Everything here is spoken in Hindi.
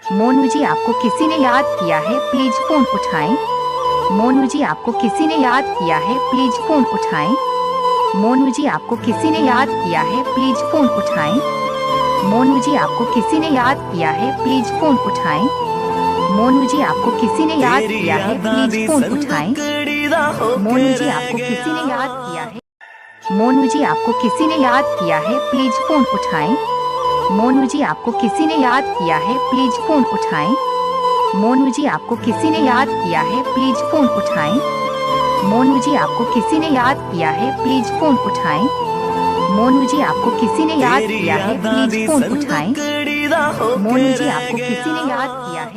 मोनू जी आपको किसी ने याद किया है, प्लीज फोन उठाएं। मोनू जी आपको किसी ने याद किया है, प्लीज फोन उठाएं। मोनू जी आपको किसी ने याद किया है, प्लीज फोन उठाएं। मोनू जी आपको किसी ने याद किया है, प्लीज फोन उठाएं। मोनू जी आपको किसी ने याद किया है, प्लीज फोन उठाएं। मोनू जी आपको किसी ने याद किया है। मोनू जी आपको किसी ने याद किया है, प्लीज फोन उठाएं। मोनू जी आपको किसी ने याद किया है, प्लीज फोन उठाएं। मोनू जी आपको किसी ने याद किया है, प्लीज फोन उठाएं। मोनू जी आपको किसी ने याद किया है, प्लीज फोन उठाएं। मोनू जी आपको किसी ने याद किया है, प्लीज फोन उठाएं। मोनू जी आपको किसी ने याद किया है।